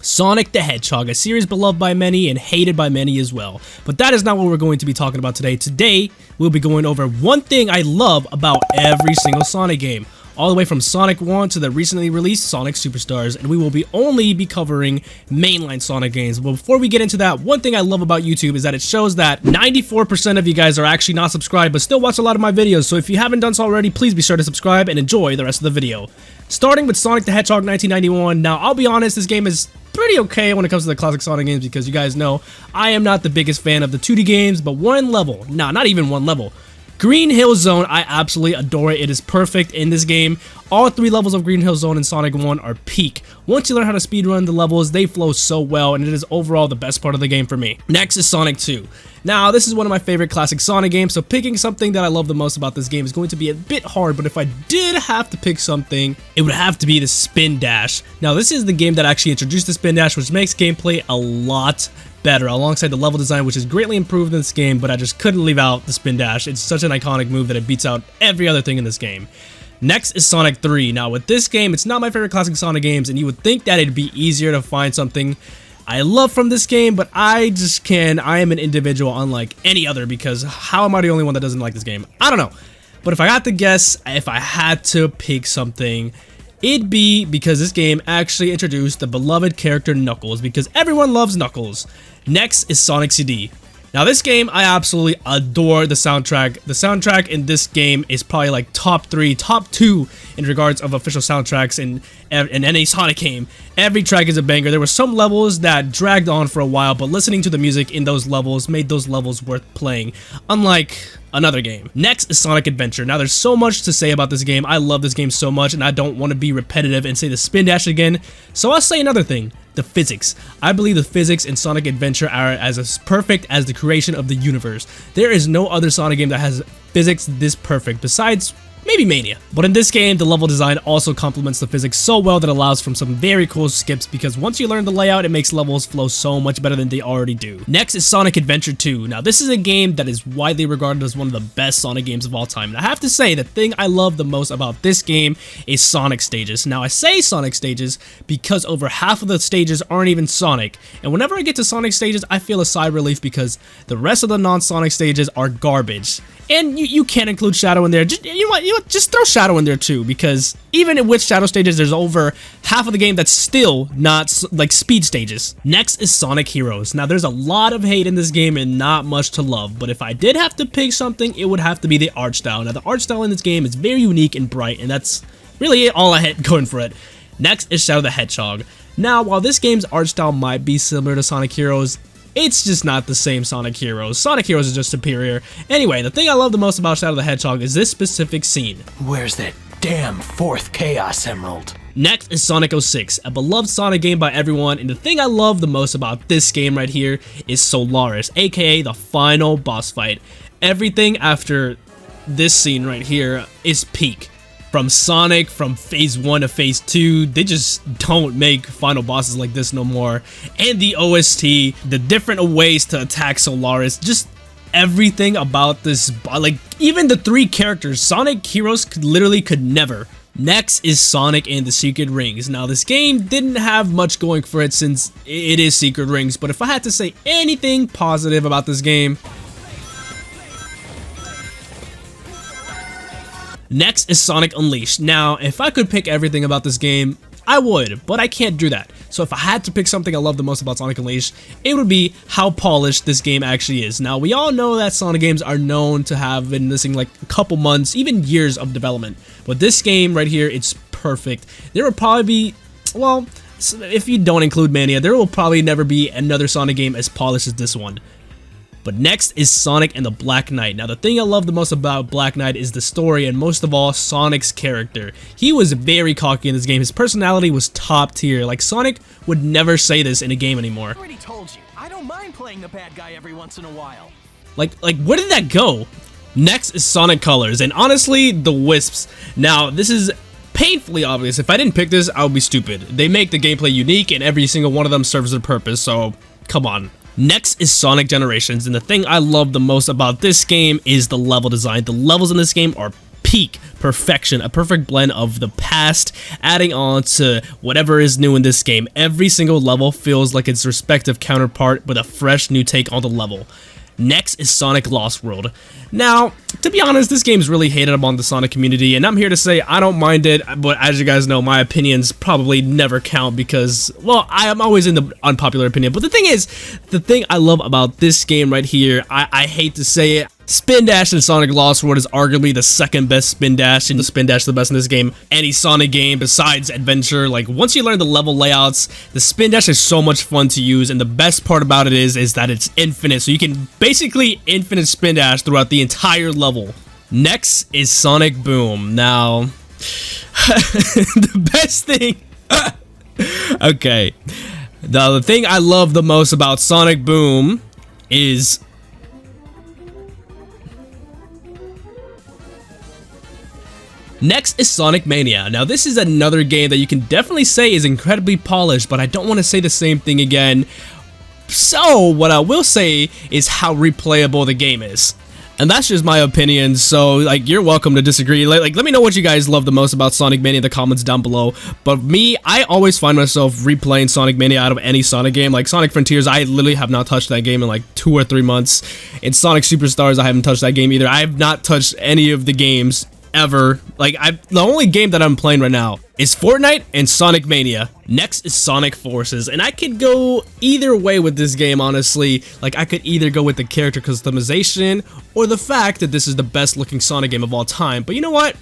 Sonic the Hedgehog, a series beloved by many and hated by many as well. But that is not what we're going to be talking about today. Today, we'll be going over one thing I love about every single Sonic game, all the way from Sonic 1 to the recently released Sonic Superstars, and we will only be covering mainline Sonic games. But before we get into that, one thing I love about YouTube is that it shows that 94% of you guys are actually not subscribed but still watch a lot of my videos, so if you haven't done so already, please be sure to subscribe and enjoy the rest of the video. Starting with Sonic the Hedgehog 1991, now I'll be honest, this game is pretty okay when it comes to the classic Sonic games because you guys know I am not the biggest fan of the 2D games, but one level, not even one level, Green Hill Zone, I absolutely adore it. It is perfect in this game. All 3 levels of Green Hill Zone in Sonic 1 are peak. Once you learn how to speedrun the levels, they flow so well, and it is overall the best part of the game for me. Next is Sonic 2. Now, this is one of my favorite classic Sonic games, so picking something that I love the most about this game is going to be a bit hard, but if I did have to pick something, it would have to be the Spin Dash. Now, this is the game that actually introduced the Spin Dash, which makes gameplay a lot better, alongside the level design, which is greatly improved in this game, but I just couldn't leave out the Spin Dash. It's such an iconic move that it beats out every other thing in this game. Next is Sonic 3. Now, with this game, it's not my favorite classic Sonic games, and you would think that it'd be easier to find something I love from this game, but I just can't. I am an individual unlike any other, because how am I the only one that doesn't like this game? I don't know. But if I had to guess, if I had to pick something, it'd be because this game actually introduced the beloved character Knuckles, because everyone loves Knuckles. Next is Sonic CD. Now, this game, I absolutely adore the soundtrack. The soundtrack in this game is probably like top 3, top 2 in regards of official soundtracks in any Sonic game. Every track is a banger. There were some levels that dragged on for a while, but listening to the music in those levels made those levels worth playing, unlike another game. Next is Sonic Adventure. Now, there's so much to say about this game. I love this game so much, and I don't want to be repetitive and say the Spin Dash again, so I'll say another thing. The physics. I believe the physics in Sonic Adventure are as perfect as the creation of the universe. There is no other Sonic game that has physics this perfect, besides maybe Mania. But in this game, the level design also complements the physics so well that it allows for some very cool skips, because once you learn the layout, it makes levels flow so much better than they already do. Next is Sonic Adventure 2. Now, this is a game that is widely regarded as one of the best Sonic games of all time. And I have to say, the thing I love the most about this game is Sonic stages. Now, I say Sonic stages because over half of the stages aren't even Sonic. And whenever I get to Sonic stages, I feel a sigh of relief because the rest of the non-Sonic stages are garbage. And you can't include Shadow in there. Just throw Shadow in there too, because even with Shadow stages, there's over half of the game that's still not like speed stages. Next is Sonic Heroes. Now, there's a lot of hate in this game and not much to love, but if I did have to pick something, it would have to be the art style. Now, the art style in this game is very unique and bright, and that's really all I had going for it. Next is Shadow the Hedgehog. Now, while this game's art style might be similar to Sonic Heroes, it's just not the same Sonic Heroes. Sonic Heroes is just superior. Anyway, the thing I love the most about Shadow the Hedgehog is this specific scene. Where's that damn 4th Chaos Emerald? Next is Sonic 06, a beloved Sonic game by everyone, and the thing I love the most about this game right here is Solaris, aka the final boss fight. Everything after this scene right here is peak. From Sonic, from phase 1 to phase 2, they just don't make final bosses like this no more. And the OST, the different ways to attack Solaris, just everything about this, like even the 3 characters, Sonic Heroes could never. Next is Sonic and the Secret Rings. Now, this game didn't have much going for it since it is Secret Rings, but if I had to say anything positive about this game, next is Sonic Unleashed. Now, if I could pick everything about this game, I would, but I can't do that. So if I had to pick something I love the most about Sonic Unleashed, it would be how polished this game actually is. Now, we all know that Sonic games are known to have been missing like a couple months, even years of development. But this game right here, it's perfect. There will probably be, well, if you don't include Mania, there will probably never be another Sonic game as polished as this one. But next is Sonic and the Black Knight. Now, the thing I love the most about Black Knight is the story, and most of all, Sonic's character. He was very cocky in this game. His personality was top tier. Like, Sonic would never say this in a game anymore. I already told you, I don't mind playing the bad guy every once in a while. Like, where did that go? Next is Sonic Colors, and honestly, the Wisps. Now, this is painfully obvious. If I didn't pick this, I would be stupid. They make the gameplay unique, and every single one of them serves their purpose, so come on. Next is Sonic Generations, and the thing I love the most about this game is the level design. The levels in this game are peak perfection, a perfect blend of the past, adding on to whatever is new in this game. Every single level feels like its respective counterpart with a fresh new take on the level. Next is Sonic Lost World. Now, to be honest, this game is really hated among the Sonic community, and I'm here to say I don't mind it, but as you guys know, my opinions probably never count because, well, I am always in the unpopular opinion. But the thing is, the thing I love about this game right here, I hate to say it, Spin Dash in Sonic Lost World is arguably the second best Spin Dash, and the Spin Dash is the best in this game. Any Sonic game besides Adventure, like once you learn the level layouts, the Spin Dash is so much fun to use, and the best part about it is that it's infinite, so you can basically infinite Spin Dash throughout the entire level. Next is Sonic Boom. Now, the best thing... okay. The thing I love the most about Sonic Boom is... Next is Sonic Mania. Now this is another game that you can definitely say is incredibly polished, but I don't want to say the same thing again. So what I will say is how replayable the game is. And that's just my opinion, so like you're welcome to disagree. Like let me know what you guys love the most about Sonic Mania in the comments down below. But me, I always find myself replaying Sonic Mania out of any Sonic game. Like Sonic Frontiers, I literally have not touched that game in like 2 or 3 months. In Sonic Superstars, I haven't touched that game either. I have not touched any of the games ever. Like the only game that I'm playing right now is Fortnite and Sonic Mania. Next is Sonic Forces, and I could go either way with this game, honestly. Like I could either go with the character customization or the fact that this is the best looking Sonic game of all time. But you know what?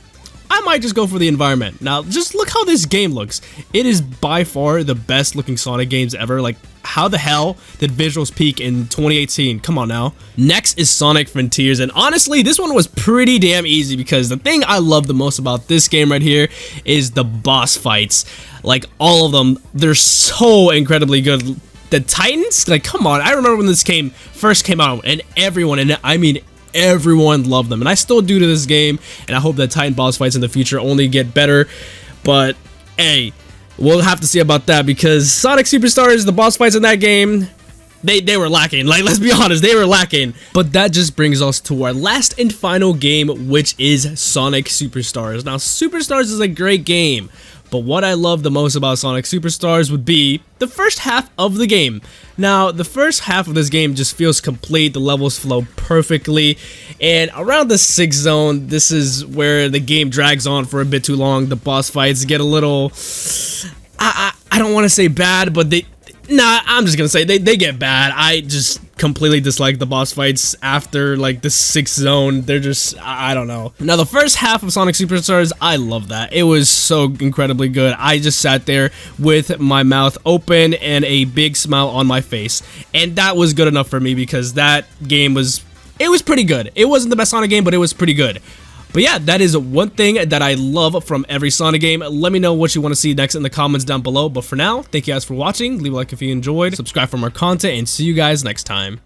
I might just go for the environment. Now, just look how this game looks. It is by far the best looking Sonic games ever. Like, how the hell did visuals peak in 2018? Come on now. Next is Sonic Frontiers, and honestly, this one was pretty damn easy because the thing I love the most about this game right here is the boss fights. Like, all of them, they're so incredibly good. The Titans, like, come on. I remember when this game first came out, and everyone, and I mean everyone loved them, and I still do to this game, and I hope that Titan boss fights in the future only get better. But hey, we'll have to see about that because Sonic Superstars, the boss fights in that game, they were lacking. Like, let's be honest, they were lacking. But that just brings us to our last and final game, which is Sonic Superstars. Now, Superstars is a great game, but what I love the most about Sonic Superstars would be the first half of the game. Now, the first half of this game just feels complete. The levels flow perfectly. And around the 6th zone, this is where the game drags on for a bit too long. The boss fights get a little... I don't want to say bad, but I'm just going to say they get bad. I just completely dislike the boss fights after like the 6th zone. They're just, I don't know. Now the first half of Sonic Superstars, I love that. It was so incredibly good. I just sat there with my mouth open and a big smile on my face, and that was good enough for me because that game was pretty good. It wasn't the best Sonic game, but it was pretty good. But yeah, that is one thing that I love from every Sonic game. Let me know what you want to see next in the comments down below. But for now, thank you guys for watching. Leave a like if you enjoyed. Subscribe for more content, and see you guys next time.